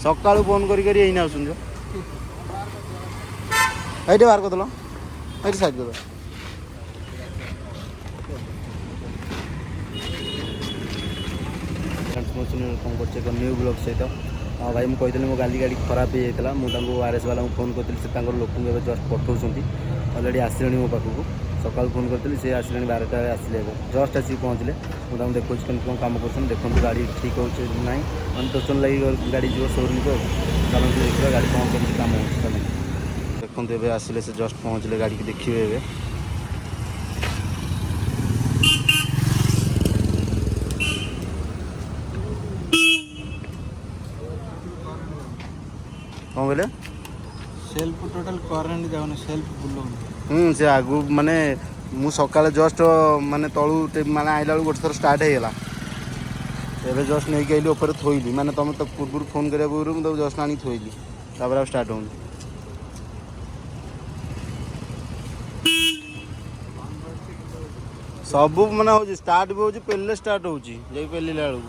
सका फोन करी यही आसुन ये बाहर करदेल ये साइड कर कौन कर न्यू ब्लॉग सहित हाँ भाई मुझे मो गाली गाड़ी खराब हो जाता मुझे आरएस वाला फोन करी से लोक जस्ट पठाऊँ अलरेडी आसिले मो पाखक सका फोन करी से आसिले 12टा आसिले जस्ट आसिक पहुँचले मुझे देखो कौन कम कर देखो गाड़ी ठीक हो ना मैंने टोचन लगी गाड़ी जो शोरूम को चलते देखिए गाड़ी कौन कर कम हो देखते ए आसिले से जस्ट पहुँचले गाड़ी की देखिए ए कौन बोले सेल्फ टोटल करंट जाऊन सेल्फ बुलाऊन से आगु माने मु सकाଳେ जस्ट माने तळु माने आइला बेलू गोटे थर स्टार्ट हो गला एबे जस्ट नहीं आइली ऊपर थोइली माने तुम तो पूर्व फोन करिया पूर्व मु जस्ट आनी थोइली तापर स्टार्ट होनी सब माने हो स्टार्ट भी हो पहले स्टार्ट हो जाई पहले बेलू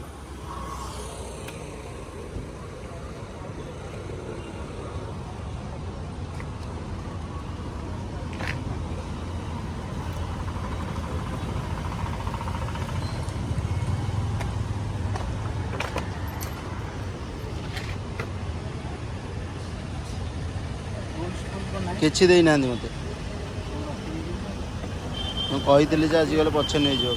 किसी दे ना मत मुझे आज गले पछे नहीं जाओ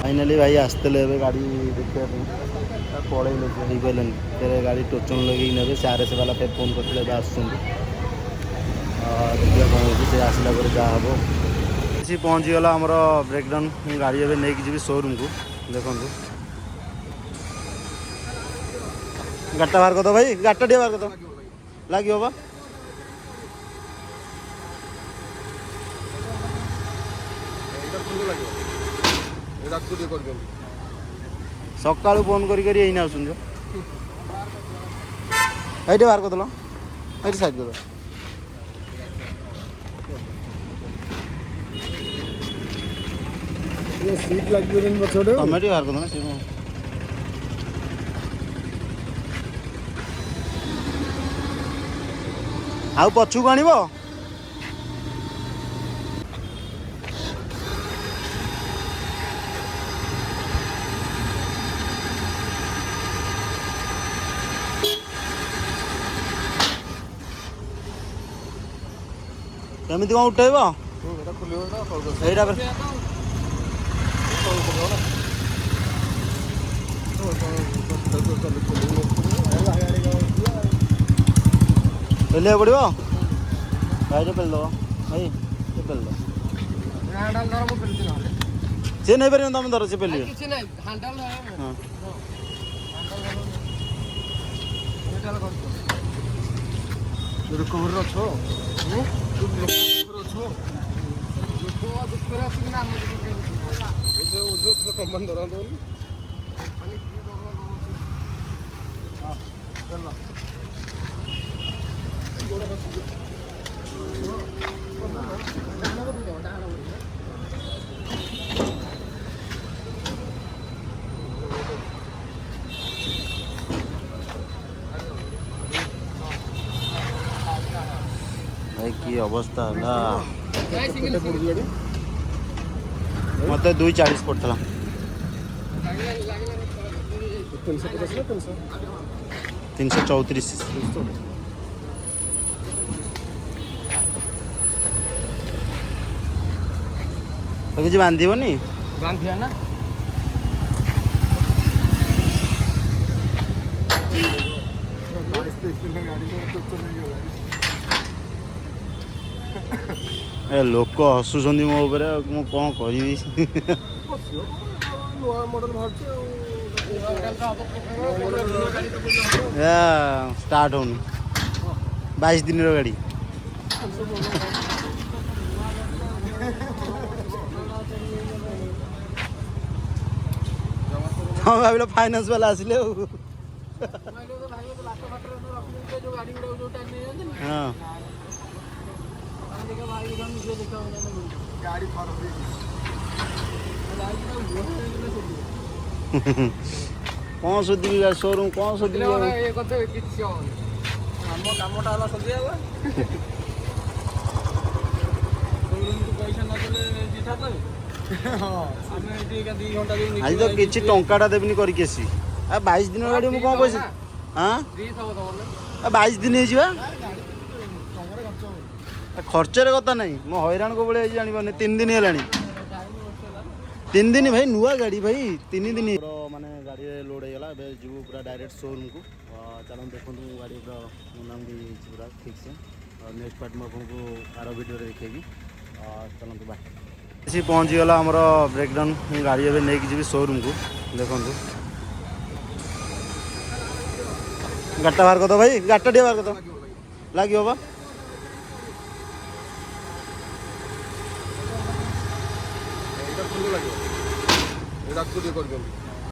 फाइनाली भाई आसते गाड़ी देखा पड़े पारे फिर गाड़ी टोचन लगे ने से आरएस वाला फिर फोन करते देखिए कौन हो आसला जहाँ हम सी पहुँची गला आमर ब्रेकडाउन गाड़ी एवं नहीं जी शोरूम को देखो गाड़टा बाहर कर दो भाई गाड़टा टे बाहर कर दो लगे बा सका फोन करी यही आसुन ये बाहर करदेल ये साइड कर सीट लगी पछड़े तुम बाहर कर आउ पछू आण केमी कौन उठेब यहीटा पेलिया पड़ो भाई पेल दब भाई पेल दो सी नहीं पार तुम धर सी पेल की अवस्था मत 240 पड़ता 334 तो किसी बांधनी बांधिया ना ए लोक हसुंट मो मु कौन करी स्टार्ट होनी 22 दिन गाड़ी हाँ भाविल फाइनान्स वाला आसिले हाँ कौन सुधी शोरूम कौन सुधी आज तो किसी टंकाटा देविनी करके आसी 22 दिन गाड़ी मुझे कौन पैसा हाँ 22 दिन खर्चर कथा ना मो हईराण को भाई जानी 3 दिन है 3 दिन भाई नुआ गाड़ी भाई 3 दिन माने गाड़ी लोड होगा जीव पूरा डायरेक्ट शोरूम को चलो देखो गाड़ी पूरा मुनाम भी पूरा ठीक से और नेक्स्ट पार्ट में आपको आर वीडियो देखेगी चलते बाय सी पहुँची गला आमर ब्रेकडाउन गाड़ी एवं नहीं जी शोरूम को देखो गाड़टा बाहर कर भाई गाड़टा टे बाहर कर लगे बा ଏଇଟା ଫୁଲ ଲାଗିବ ଏଇଟା ଆକୁ ଟିକେ କରିଦିଅନ୍ତୁ